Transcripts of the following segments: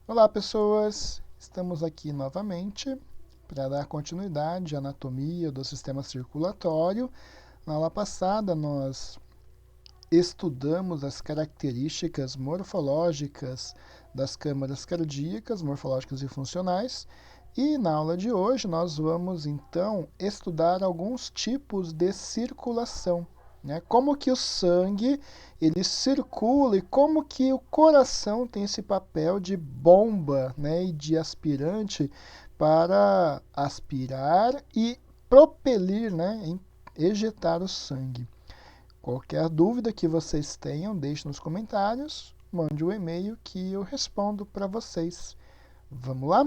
Olá, pessoas! Estamos aqui novamente para dar continuidade à anatomia do sistema circulatório. Na aula passada, nós estudamos as características morfológicas das câmaras cardíacas, morfológicas e funcionais. E na aula de hoje, nós vamos então estudar alguns tipos de circulação. Como que o sangue ele circula e como que o coração tem esse papel de bomba, e de aspirante para aspirar e propelir, ejetar o sangue. Qualquer dúvida que vocês tenham, deixe nos comentários, mande um e-mail que eu respondo para vocês. Vamos lá?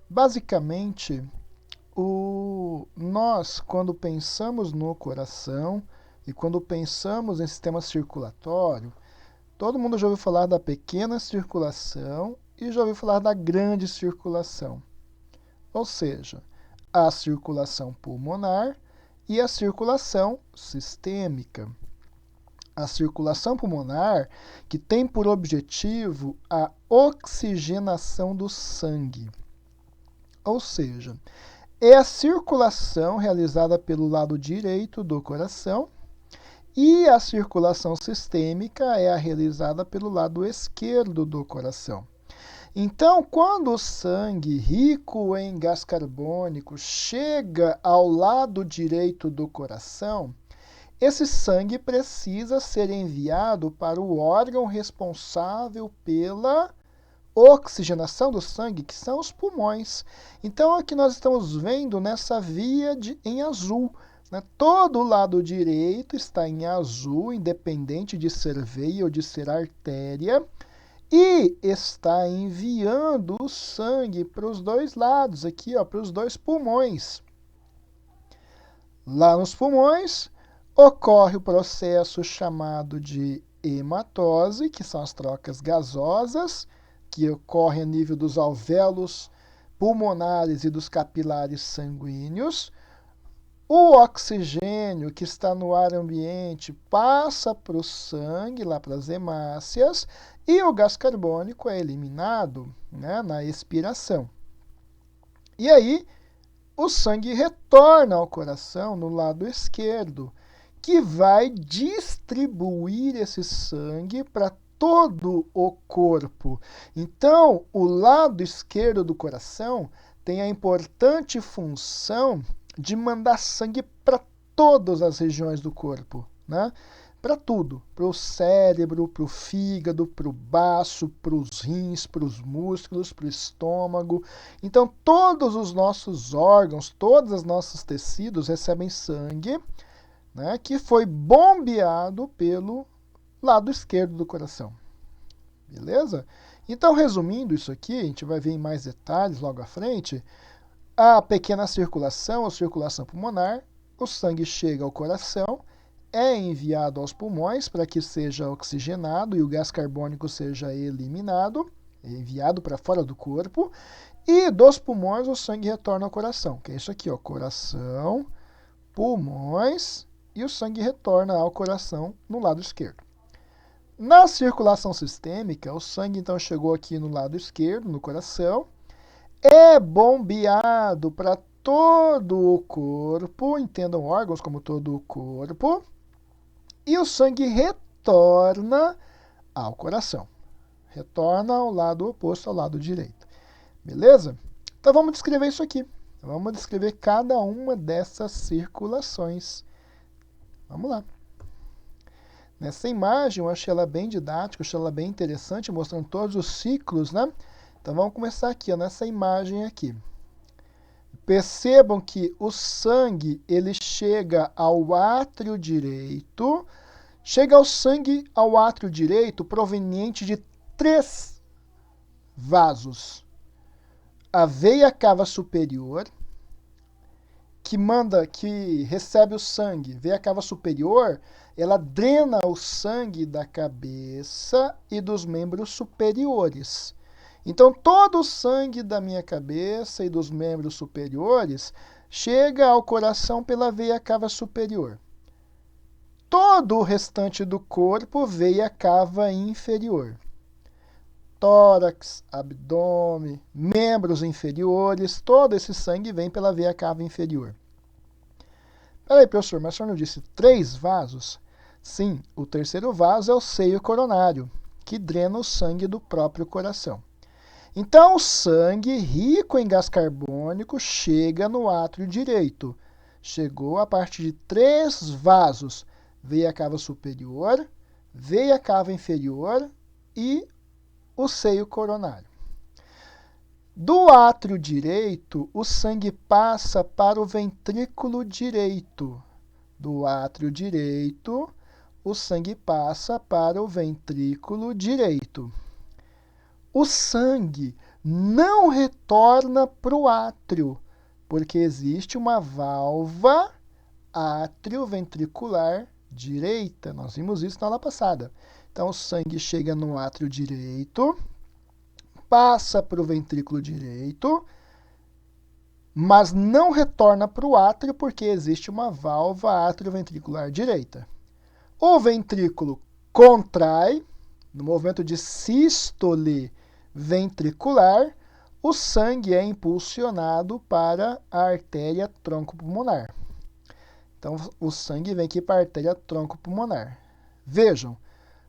Basicamente, nós, quando pensamos no coração e quando pensamos em sistema circulatório, todo mundo já ouviu falar da pequena circulação e já ouviu falar da grande circulação. Ou seja, a circulação pulmonar e a circulação sistêmica. A circulação pulmonar, que tem por objetivo a oxigenação do sangue. Ou seja, é a circulação realizada pelo lado direito do coração e a circulação sistêmica é a realizada pelo lado esquerdo do coração. Então, quando o sangue rico em gás carbônico chega ao lado direito do coração, esse sangue precisa ser enviado para o órgão responsável pela oxigenação do sangue, que são os pulmões. Então, aqui nós estamos vendo nessa via em azul. Todo o lado direito está em azul, independente de ser veia ou de ser artéria, e está enviando o sangue para os dois lados, aqui, para os dois pulmões. Lá nos pulmões, ocorre o processo chamado de hematose, que são as trocas gasosas, que ocorre a nível dos alvéolos pulmonares e dos capilares sanguíneos. O oxigênio que está no ar ambiente passa para o sangue, lá para as hemácias, e o gás carbônico é eliminado na expiração. E aí, o sangue retorna ao coração no lado esquerdo, que vai distribuir esse sangue para todo o corpo. Então, o lado esquerdo do coração tem a importante função de mandar sangue para todas as regiões do corpo, para tudo, para o cérebro, para o fígado, para o baço, para os rins, para os músculos, para o estômago. Então, todos os nossos órgãos, todos os nossos tecidos recebem sangue, que foi bombeado pelo lado esquerdo do coração. Beleza? Então, resumindo isso aqui, a gente vai ver em mais detalhes logo à frente. A pequena circulação, ou circulação pulmonar, o sangue chega ao coração, é enviado aos pulmões para que seja oxigenado e o gás carbônico seja eliminado, enviado para fora do corpo, e dos pulmões o sangue retorna ao coração, que é isso aqui, coração, pulmões, e o sangue retorna ao coração no lado esquerdo. Na circulação sistêmica, o sangue então chegou aqui no lado esquerdo, no coração, é bombeado para todo o corpo, entendam órgãos como todo o corpo, e o sangue retorna ao coração. Retorna ao lado oposto, ao lado direito. Beleza? Então vamos descrever isso aqui. Vamos descrever cada uma dessas circulações. Vamos lá. Nessa imagem, eu achei ela bem didática, achei ela bem interessante, mostrando todos os ciclos, Então vamos começar aqui, nessa imagem aqui. Percebam que o sangue, ele chega ao átrio direito, chega ao sangue ao átrio direito proveniente de 3 vasos. A veia cava superior, que recebe o sangue, veia cava superior, ela drena o sangue da cabeça e dos membros superiores. Então, todo o sangue da minha cabeça e dos membros superiores chega ao coração pela veia cava superior. Todo o restante do corpo, veia cava inferior. tórax, abdômen, membros inferiores, todo esse sangue vem pela veia cava inferior. Peraí, professor, mas o senhor não disse 3 vasos? Sim, o terceiro vaso é o seio coronário, que drena o sangue do próprio coração. Então, o sangue rico em gás carbônico chega no átrio direito. Chegou a partir de 3 vasos, veia cava superior, veia cava inferior e o seio coronário. Do átrio direito, o sangue passa para o ventrículo direito. Do átrio direito, o sangue passa para o ventrículo direito. O sangue não retorna para o átrio, porque existe uma válvula átrio-ventricular direita. Nós vimos isso na aula passada. Então, o sangue chega no átrio direito, passa para o ventrículo direito, mas não retorna para o átrio porque existe uma válvula átrio-ventricular direita. O ventrículo contrai, no movimento de sístole ventricular, o sangue é impulsionado para a artéria troncopulmonar. Então, o sangue vem aqui para a artéria troncopulmonar. Vejam,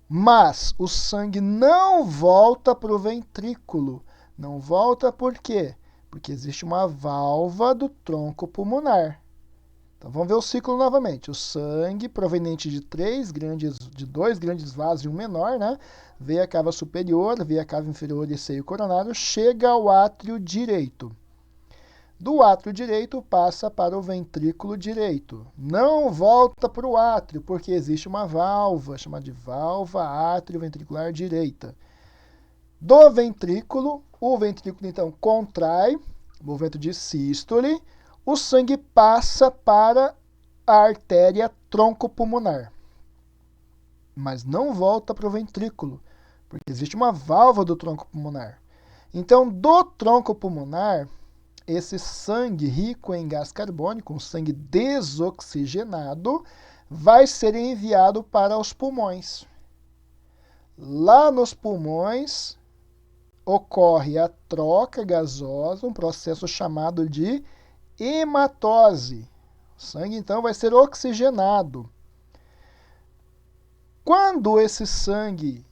mas o sangue não volta para o ventrículo. Não volta por quê? Porque existe uma válvula do tronco pulmonar. Então vamos ver o ciclo novamente. O sangue proveniente de 2 grandes vasos e um menor, né? Veia cava superior, veia cava inferior e seio coronário, chega ao átrio direito. Do átrio direito passa para o ventrículo direito. Não volta para o átrio, porque existe uma válvula, chamada de válvula átrio-ventricular direita. Do ventrículo, o ventrículo então contrai, movimento de sístole, o sangue passa para a artéria troncopulmonar. Mas não volta para o ventrículo, porque existe uma válvula do tronco pulmonar. Então, do tronco pulmonar, esse sangue rico em gás carbônico, um sangue desoxigenado, vai ser enviado para os pulmões. Lá nos pulmões ocorre a troca gasosa, um processo chamado de hematose. O sangue, então, vai ser oxigenado. Quando esse sangue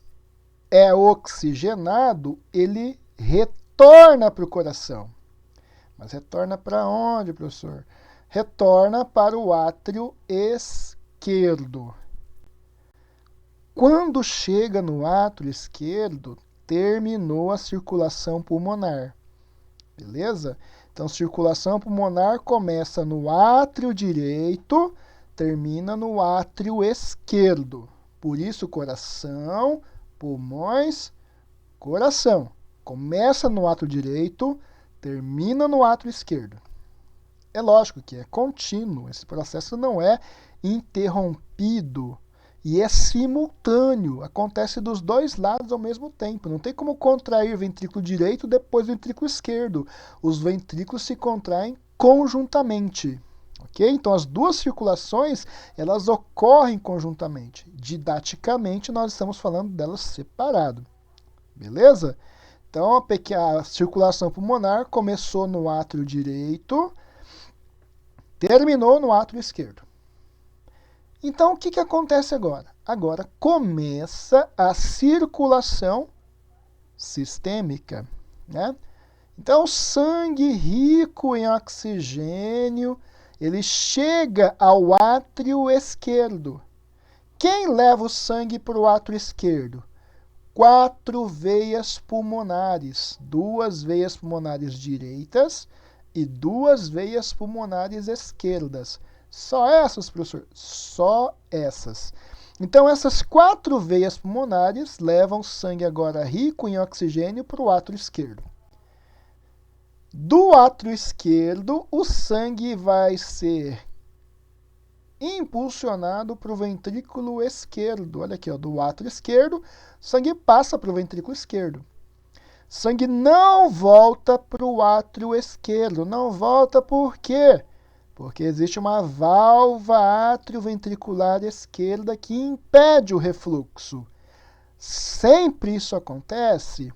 é oxigenado, ele retorna para o coração. Mas retorna para onde, professor? Retorna para o átrio esquerdo. Quando chega no átrio esquerdo, terminou a circulação pulmonar. Beleza? Então, circulação pulmonar começa no átrio direito, termina no átrio esquerdo. Por isso, coração, pulmões, coração. Começa no átrio direito, termina no átrio esquerdo. É lógico que é contínuo, esse processo não é interrompido e é simultâneo, acontece dos dois lados ao mesmo tempo. Não tem como contrair o ventrículo direito depois do ventrículo esquerdo. Os ventrículos se contraem conjuntamente. Ok? Então, as duas circulações, elas ocorrem conjuntamente. Didaticamente, nós estamos falando delas separado. Beleza? Então, a circulação pulmonar começou no átrio direito, terminou no átrio esquerdo. Então, o que acontece agora? Agora começa a circulação sistêmica, né? Então, o sangue rico em oxigênio, ele chega ao átrio esquerdo. Quem leva o sangue para o átrio esquerdo? 4 veias pulmonares, 2 veias pulmonares direitas e 2 veias pulmonares esquerdas. Só essas, professor? Só essas. Então, essas 4 veias pulmonares levam sangue agora rico em oxigênio para o átrio esquerdo. Do átrio esquerdo, o sangue vai ser impulsionado para o ventrículo esquerdo. Olha aqui, ó, do átrio esquerdo, sangue passa para o ventrículo esquerdo. Sangue não volta para o átrio esquerdo. Não volta por quê? Porque existe uma válvula átrio-ventricular esquerda que impede o refluxo. Sempre isso acontece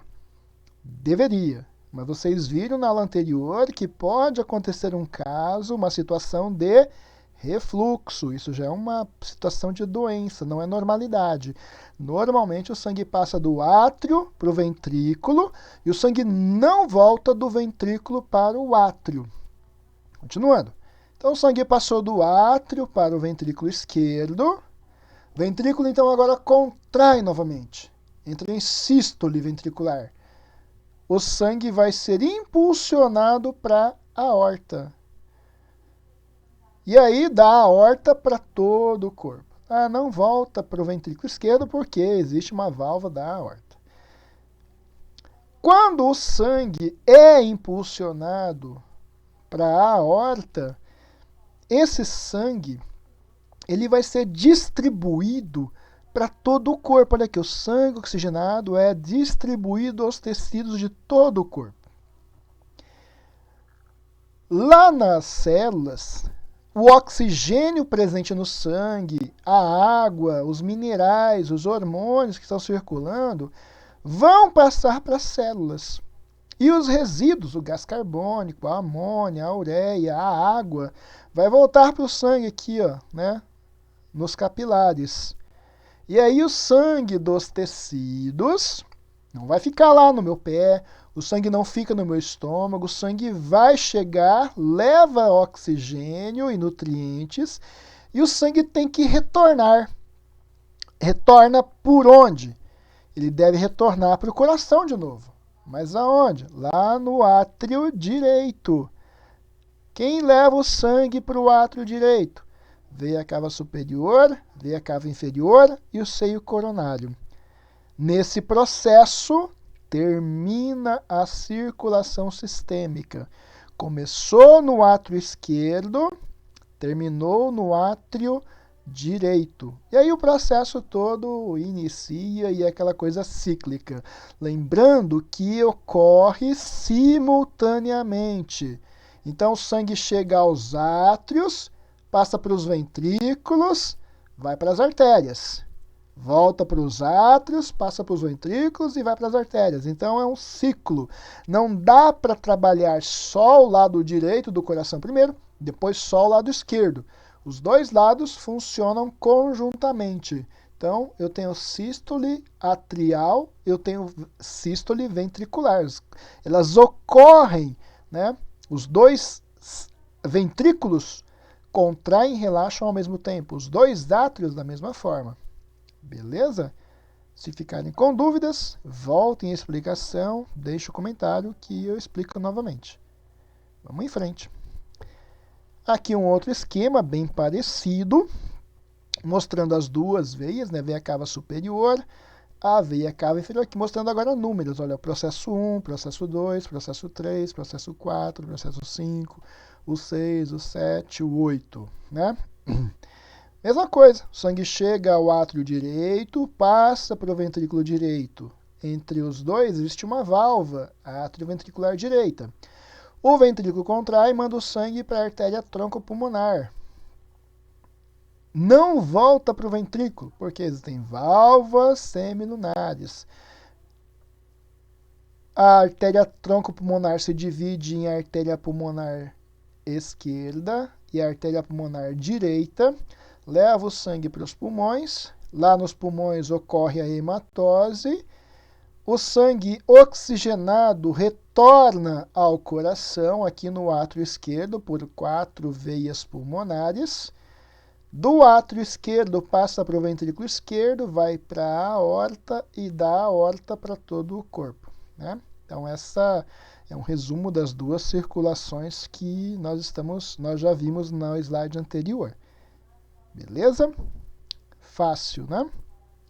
Deveria. Mas vocês viram na aula anterior que pode acontecer um caso, uma situação de refluxo. Isso já é uma situação de doença, não é normalidade. Normalmente o sangue passa do átrio para o ventrículo e o sangue não volta do ventrículo para o átrio. Continuando. Então o sangue passou do átrio para o ventrículo esquerdo. O ventrículo então agora contrai novamente. Entra em sístole ventricular. O sangue vai ser impulsionado para a aorta. E aí dá a aorta para todo o corpo. Não volta para o ventrículo esquerdo porque existe uma válvula da aorta. Quando o sangue é impulsionado para a aorta, esse sangue ele vai ser distribuído para todo o corpo. Olha aqui, o sangue oxigenado é distribuído aos tecidos de todo o corpo. Lá nas células, o oxigênio presente no sangue, a água, os minerais, os hormônios que estão circulando, vão passar para as células. E os resíduos, o gás carbônico, a amônia, a ureia, a água, vai voltar para o sangue aqui, ó, né, nos capilares. E aí o sangue dos tecidos não vai ficar lá no meu pé, o sangue não fica no meu estômago, o sangue vai chegar, leva oxigênio e nutrientes, e o sangue tem que retornar. Retorna por onde? Ele deve retornar para o coração de novo. Mas aonde? Lá no átrio direito. Quem leva o sangue para o átrio direito? Veia cava superior, veia cava inferior e o seio coronário. Nesse processo, termina a circulação sistêmica. Começou no átrio esquerdo, terminou no átrio direito. E aí o processo todo inicia e é aquela coisa cíclica. Lembrando que ocorre simultaneamente. Então o sangue chega aos átrios, passa para os ventrículos, vai para as artérias. Volta para os átrios, passa para os ventrículos e vai para as artérias. Então é um ciclo. Não dá para trabalhar só o lado direito do coração primeiro, depois só o lado esquerdo. Os dois lados funcionam conjuntamente. Então eu tenho sístole atrial, eu tenho sístole ventricular. Elas ocorrem, né? Os dois ventrículos contraem e relaxam ao mesmo tempo. Os dois átrios da mesma forma. Beleza? Se ficarem com dúvidas, voltem à explicação, deixe o comentário que eu explico novamente. Vamos em frente. Aqui um outro esquema bem parecido, mostrando as duas veias, né? Veia cava superior, a veia cava inferior, aqui mostrando agora números. Olha, o processo 1, processo 2, processo 3, processo 4, processo 5, o 6, o 7, o 8, né? Mesma coisa, o sangue chega ao átrio direito, passa para o ventrículo direito. Entre os dois existe uma válvula, a átrio ventricular direita. O ventrículo contrai e manda o sangue para a artéria troncopulmonar. Não volta para o ventrículo, porque existem válvulas semilunares. A artéria troncopulmonar se divide em artéria pulmonar esquerda e artéria pulmonar direita. Leva o sangue para os pulmões, lá nos pulmões ocorre a hematose, o sangue oxigenado retorna ao coração, aqui no átrio esquerdo, por 4 veias pulmonares. Do átrio esquerdo passa para o ventrículo esquerdo, vai para a aorta e da aorta para todo o corpo, né? Então essa é um resumo das duas circulações que nós já vimos no slide anterior. Beleza? Fácil, né?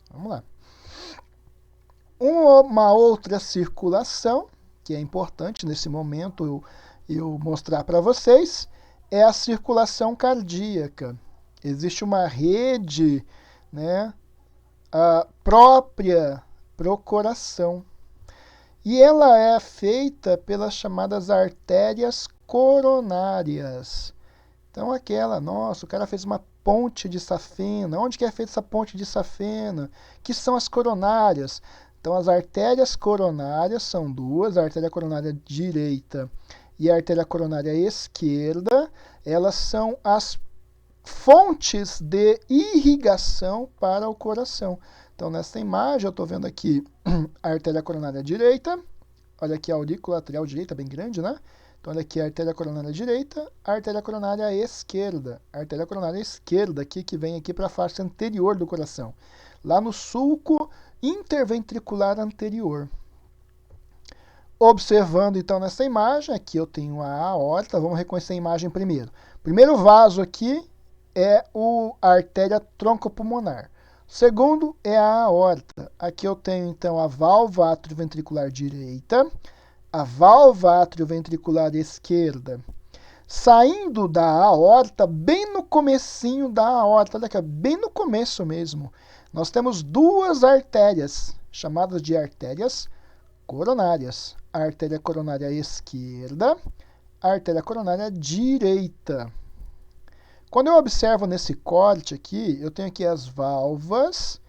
Vamos lá. Uma outra circulação, que é importante nesse momento eu mostrar para vocês, é a circulação cardíaca. Existe uma rede, né, própria para o coração. E ela é feita pelas chamadas artérias coronárias. Então nossa, o cara fez uma ponte de safena. Onde que é feita essa ponte de safena? Que são as coronárias. Então, as artérias coronárias são duas, a artéria coronária direita e a artéria coronária esquerda. Elas são as fontes de irrigação para o coração. Então, nessa imagem, eu estou vendo aqui a artéria coronária direita. Olha aqui a aurícula lateral direita, bem grande, né? Então, olha aqui a artéria coronária direita, a artéria coronária esquerda. A artéria coronária esquerda aqui, que vem aqui para a face anterior do coração. Lá no sulco interventricular anterior. Observando, então, nessa imagem, aqui eu tenho a aorta. Vamos reconhecer a imagem primeiro. Primeiro vaso aqui é a artéria troncopulmonar. Segundo é a aorta. Aqui eu tenho, então, a válvula atrioventricular direita, a válvula atrioventricular esquerda. Saindo da aorta, bem no comecinho da aorta, olha aqui, bem no começo mesmo, nós temos duas artérias, chamadas de artérias coronárias. A artéria coronária esquerda, a artéria coronária direita. Quando eu observo nesse corte aqui, eu tenho aqui as válvulas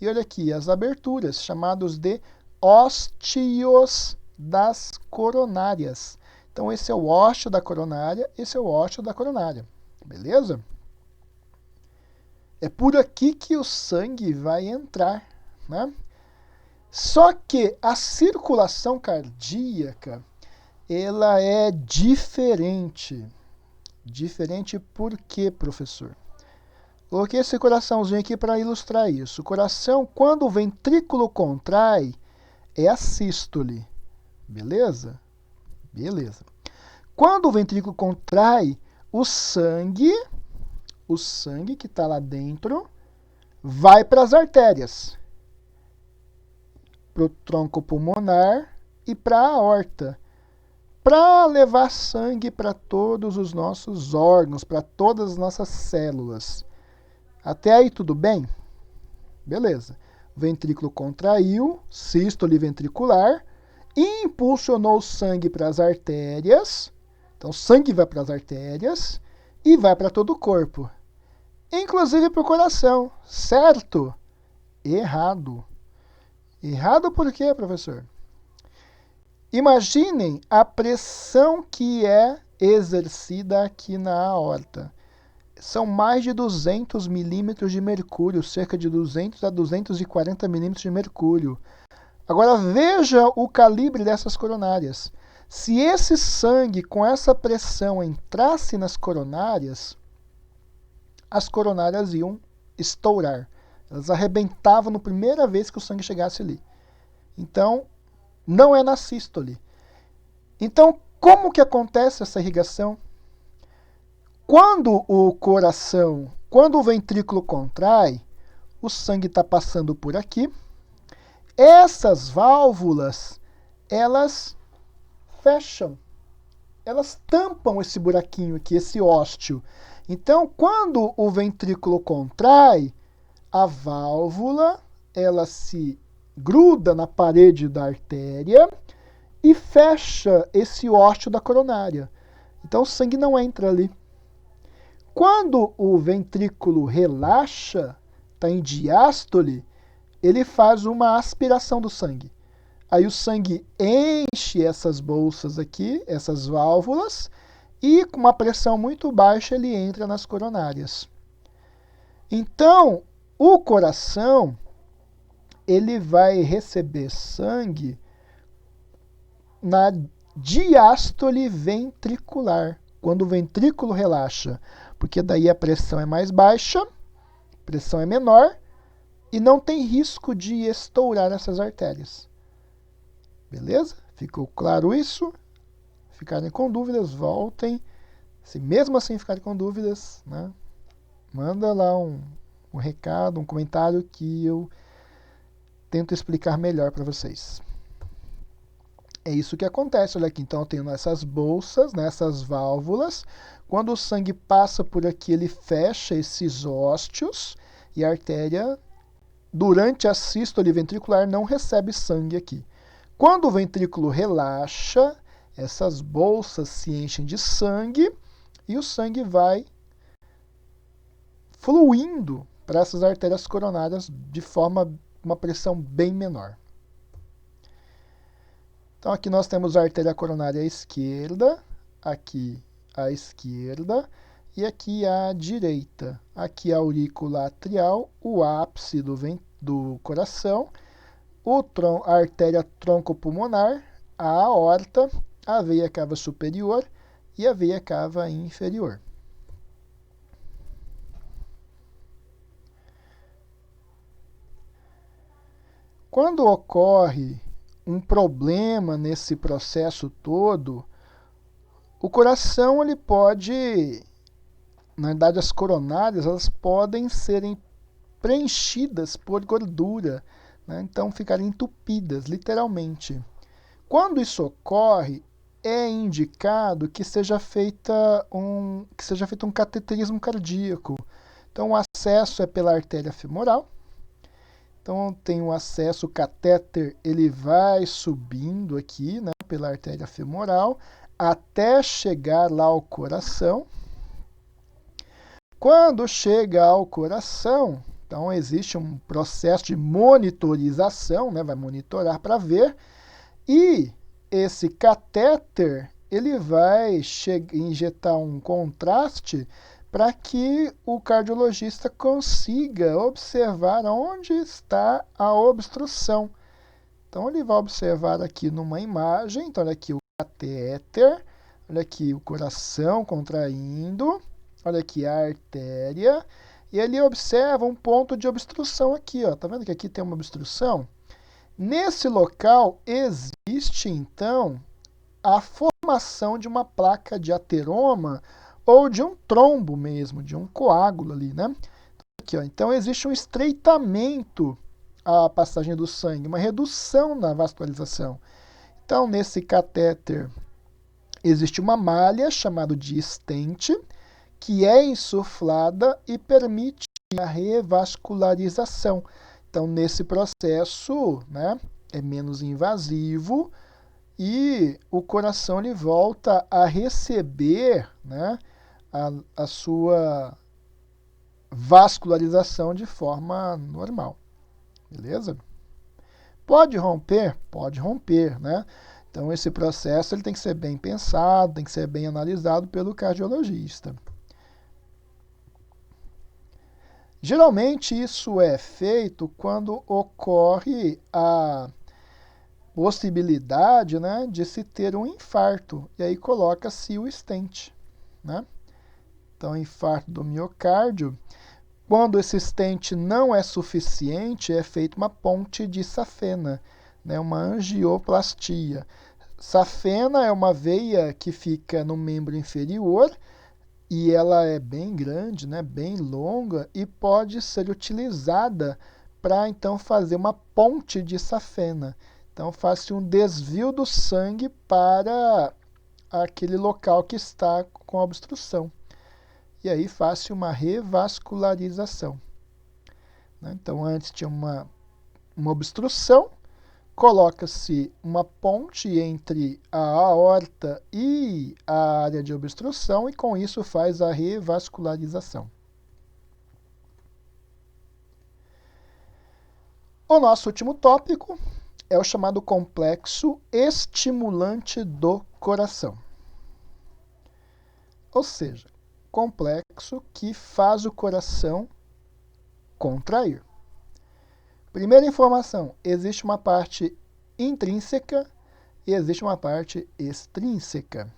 e olha aqui as aberturas, chamados de ósteos das coronárias. Então, esse é o ósteo da coronária, esse é o ósteo da coronária. Beleza? É por aqui que o sangue vai entrar, né? Só que a circulação cardíaca, ela é diferente. Diferente por quê, professor? Coloquei esse coraçãozinho aqui para ilustrar isso. O coração, quando o ventrículo contrai, é a sístole. Beleza? Beleza. Quando o ventrículo contrai, o sangue que está lá dentro vai para as artérias, para o tronco pulmonar e para a aorta, para levar sangue para todos os nossos órgãos, para todas as nossas células. Até aí tudo bem? Beleza. O ventrículo contraiu, sístole ventricular, impulsionou o sangue para as artérias. Então, o sangue vai para as artérias e vai para todo o corpo, inclusive para o coração. Certo? Errado. Errado por quê, professor? Imaginem a pressão que é exercida aqui na aorta. São mais de 200 milímetros de mercúrio, cerca de 200 a 240 milímetros de mercúrio. Agora veja o calibre dessas coronárias. Se esse sangue com essa pressão entrasse nas coronárias, as coronárias iam estourar. Elas arrebentavam na primeira vez que o sangue chegasse ali. Então, não é na sístole. Então, como que acontece essa irrigação? Quando o ventrículo contrai, o sangue está passando por aqui. Essas válvulas, elas fecham. Elas tampam esse buraquinho aqui, esse ósteo. Então, quando o ventrículo contrai, a válvula, ela se gruda na parede da artéria e fecha esse ósteo da coronária. Então, o sangue não entra ali. Quando o ventrículo relaxa, está em diástole, ele faz uma aspiração do sangue. Aí o sangue enche essas bolsas aqui, essas válvulas, e com uma pressão muito baixa ele entra nas coronárias. Então, o coração, ele vai receber sangue na diástole ventricular, quando o ventrículo relaxa, porque daí a pressão é mais baixa, a pressão é menor, e não tem risco de estourar essas artérias. Beleza? Ficou claro isso? Ficarem com dúvidas, voltem. Se mesmo assim ficarem com dúvidas, né, manda lá um recado, um comentário que eu tento explicar melhor para vocês. É isso que acontece. Olha aqui, então eu tenho essas bolsas, essas válvulas. Quando o sangue passa por aqui, ele fecha esses ósteos e a artéria, durante a sístole ventricular, não recebe sangue aqui. Quando o ventrículo relaxa, essas bolsas se enchem de sangue e o sangue vai fluindo para essas artérias coronárias de forma, uma pressão bem menor. Então aqui nós temos a artéria coronária à esquerda, aqui à esquerda e aqui à direita. Aqui a aurícula atrial, o ápice do coração, a artéria troncopulmonar, a aorta, a veia cava superior e a veia cava inferior. Quando ocorre um problema nesse processo todo, o coração ele pode, na verdade as coronárias, elas podem serem preenchidas por gordura, né? Então ficarem entupidas, literalmente. Quando isso ocorre, é indicado que seja feito um cateterismo cardíaco. Então o acesso é pela artéria femoral. Então tem o acesso, o catéter ele vai subindo aqui, né, pela artéria femoral, até chegar lá ao coração. Quando chega ao coração, então existe um processo de monitorização, né, vai monitorar para ver, e esse catéter ele vai injetar um contraste para que o cardiologista consiga observar onde está a obstrução. Então, ele vai observar aqui numa imagem, então, olha aqui o catéter, olha aqui o coração contraindo, olha aqui a artéria, e ele observa um ponto de obstrução aqui, ó. Tá vendo que aqui tem uma obstrução? Nesse local existe, então, a formação de uma placa de ateroma ou de um trombo mesmo, de um coágulo ali, né? Aqui, ó. Então, existe um estreitamento à passagem do sangue, uma redução na vascularização. Então, nesse catéter, existe uma malha chamada de stent, que é insuflada e permite a revascularização. Então, nesse processo, né, é menos invasivo e o coração ele volta a receber, né, a sua vascularização de forma normal. Beleza? Pode romper? Pode romper, né? Então, esse processo ele tem que ser bem pensado, tem que ser bem analisado pelo cardiologista. Geralmente, isso é feito quando ocorre a possibilidade, né, de se ter um infarto. E aí coloca-se o stent, né? Então, infarto do miocárdio. Quando esse stent não é suficiente, é feita uma ponte de safena, né, uma angioplastia. Safena é uma veia que fica no membro inferior e ela é bem grande, né, bem longa e pode ser utilizada para então fazer uma ponte de safena. Então faz-se um desvio do sangue para aquele local que está com a obstrução. E aí faz-se uma revascularização. Então antes tinha uma obstrução, coloca-se uma ponte entre a aorta e a área de obstrução e com isso faz a revascularização. O nosso último tópico é o chamado complexo estimulante do coração. Ou seja, complexo que faz o coração contrair. Primeira informação, existe uma parte intrínseca e existe uma parte extrínseca.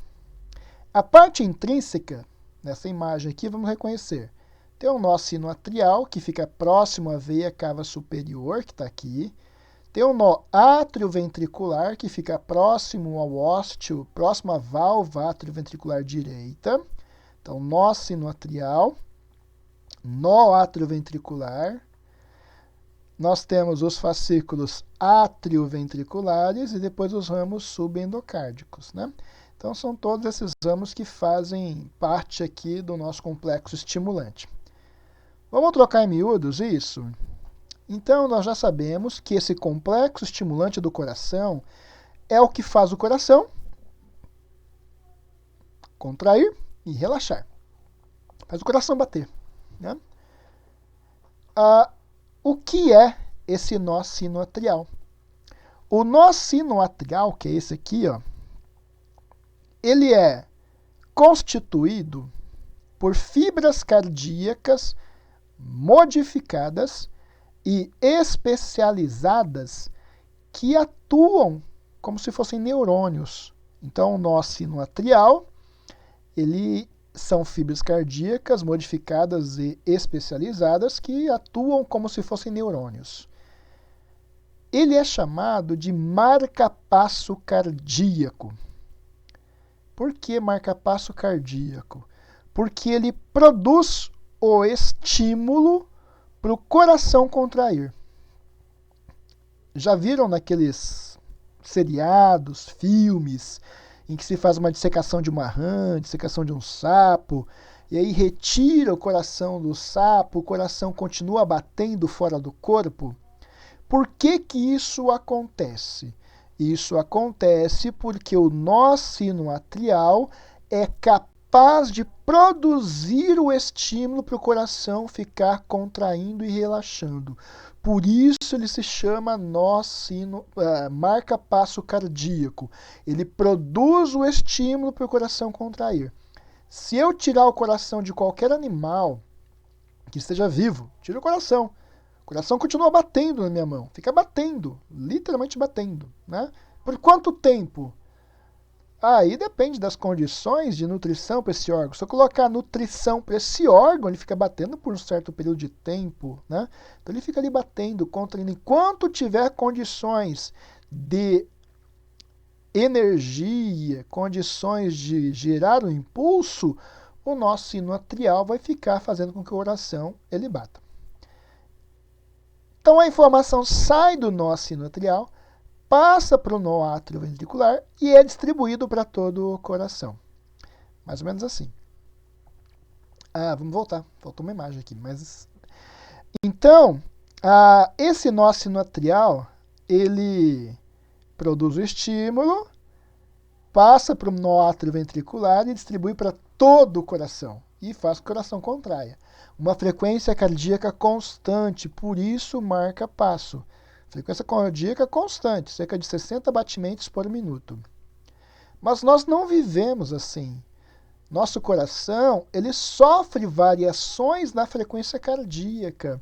A parte intrínseca, nessa imagem aqui, vamos reconhecer. Tem o nó sinoatrial, que fica próximo à veia cava superior, que está aqui. Tem o nó atrioventricular, que fica próximo ao ósteo, próximo à válvula atrioventricular direita. Então, nó sinoatrial, nó atrioventricular. Nós temos os fascículos atrioventriculares e depois os ramos subendocárdicos, né? Então, são todos esses ramos que fazem parte aqui do nosso complexo estimulante. Vamos trocar em miúdos isso? Então, nós já sabemos que esse complexo estimulante do coração é o que faz o coração contrair e relaxar. Faz o coração bater, né? O que é esse nó sinoatrial? O nó sinoatrial, que é esse aqui, ó, ele é constituído por fibras cardíacas modificadas e especializadas que atuam como se fossem neurônios. Então, o nó sinoatrial, ele são fibras cardíacas modificadas e especializadas que atuam como se fossem neurônios. Ele é chamado de marca-passo cardíaco. Por que marca-passo cardíaco? Porque ele produz o estímulo para o coração contrair. Já viram naqueles seriados, filmes, em que se faz uma dissecação de uma rã, dissecação de um sapo, e aí retira o coração do sapo, o coração continua batendo fora do corpo? Por que que isso acontece? Isso acontece porque o nó sinoatrial é capaz de produzir o estímulo para o coração ficar contraindo e relaxando. Por isso ele se chama marca-passo cardíaco. Ele produz o estímulo para o coração contrair. Se eu tirar o coração de qualquer animal que esteja vivo, tira o coração. O coração continua batendo na minha mão. Fica batendo, literalmente batendo, né? Por quanto tempo? Aí depende das condições de nutrição para esse órgão. Se eu colocar nutrição para esse órgão, ele fica batendo por um certo período de tempo, né? Então ele fica ali batendo, contraindo. Enquanto tiver condições de energia, condições de gerar um impulso, o nó sinoatrial vai ficar fazendo com que o coração ele bata. Então a informação sai do nó sinoatrial, passa para o nó atrioventricular e é distribuído para todo o coração. Mais ou menos assim. Vamos voltar. Faltou uma imagem aqui. Então, esse nó sinoatrial, ele produz o estímulo, passa para o nó atrioventricular e distribui para todo o coração. E faz que o coração contraia. Uma frequência cardíaca constante, por isso marca passo. Frequência cardíaca constante, cerca de 60 batimentos por minuto. Mas nós não vivemos assim. Nosso coração, ele sofre variações na frequência cardíaca,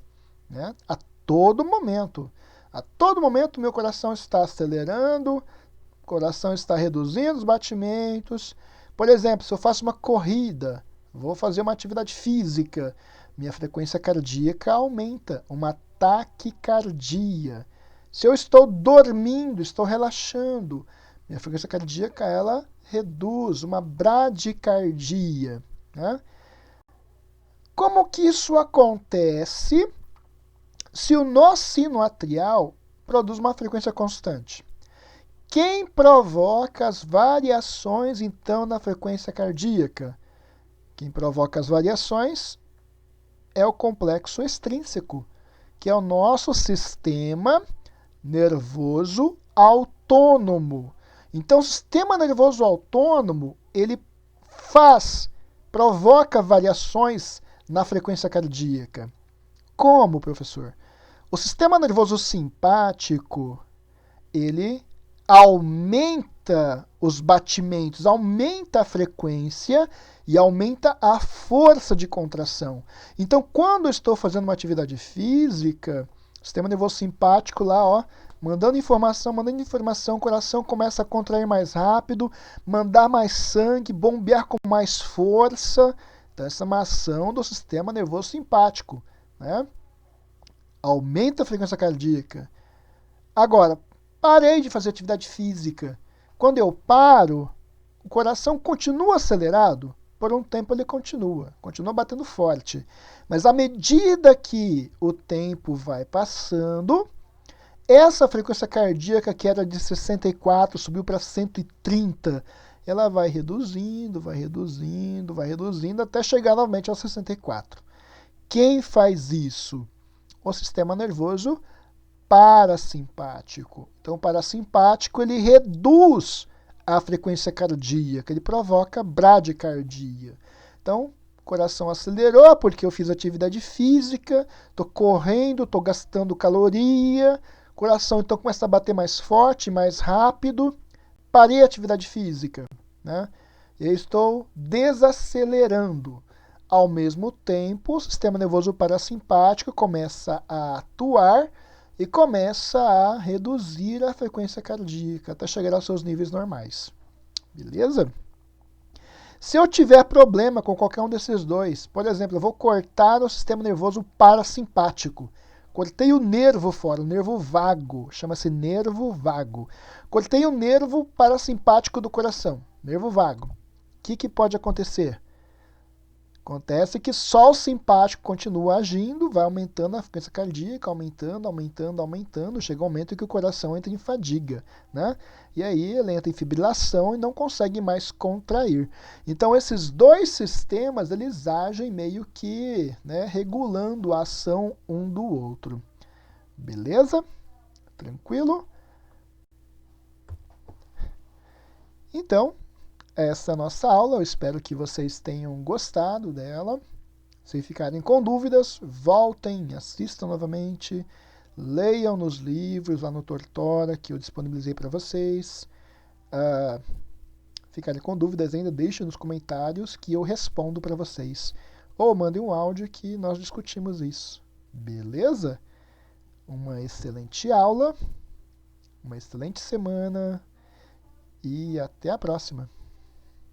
né? A todo momento. A todo momento meu coração está acelerando, o coração está reduzindo os batimentos. Por exemplo, se eu faço uma corrida, vou fazer uma atividade física, minha frequência cardíaca aumenta, uma taquicardia. Se eu estou dormindo, estou relaxando, minha frequência cardíaca ela reduz, uma bradicardia, né? Como que isso acontece se o nó sinoatrial produz uma frequência constante? Quem provoca as variações, então, na frequência cardíaca? Quem provoca as variações é o complexo extrínseco, que é o nosso sistema nervoso autônomo. Então, o sistema nervoso autônomo, ele provoca variações na frequência cardíaca. Como, professor? O sistema nervoso simpático, ele aumenta os batimentos, aumenta a frequência e aumenta a força de contração. Então, quando eu estou fazendo uma atividade física, o sistema nervoso simpático lá, ó, mandando informação, o coração começa a contrair mais rápido, mandar mais sangue, bombear com mais força. Então, essa é uma ação do sistema nervoso simpático, né? Aumenta a frequência cardíaca. Agora, parei de fazer atividade física. Quando eu paro, o coração continua acelerado? Por um tempo ele continua batendo forte. Mas à medida que o tempo vai passando, essa frequência cardíaca que era de 64 subiu para 130. Ela vai reduzindo, até chegar novamente aos 64. Quem faz isso? O sistema nervoso parasimpático. Então, o parasimpático ele reduz a frequência cardíaca, ele provoca bradicardia. Então, o coração acelerou porque eu fiz atividade física, estou correndo, estou gastando caloria, O coração então começa a bater mais forte, mais rápido. Parei a atividade física, né? Eu estou desacelerando. Ao mesmo tempo, o sistema nervoso parasimpático começa a atuar e começa a reduzir a frequência cardíaca até chegar aos seus níveis normais. Beleza? Se eu tiver problema com qualquer um desses dois, por exemplo, eu vou cortar o sistema nervoso parasimpático. Cortei o nervo fora, o nervo vago, chama-se nervo vago. Cortei o nervo parasimpático do coração, nervo vago. O que pode acontecer? Acontece que só o simpático continua agindo, vai aumentando a frequência cardíaca, aumentando, chega um momento em que o coração entra em fadiga, né? E aí ele entra em fibrilação e não consegue mais contrair. Então esses dois sistemas, eles agem meio que, né, regulando a ação um do outro. Beleza? Tranquilo? Então, essa é a nossa aula, eu espero que vocês tenham gostado dela. Se ficarem com dúvidas, voltem, assistam novamente, leiam nos livros lá no Tortora que eu disponibilizei para vocês. Ficarem com dúvidas ainda, deixem nos comentários que eu respondo para vocês. Ou mandem um áudio que nós discutimos isso. Beleza? Uma excelente aula, uma excelente semana e até a próxima.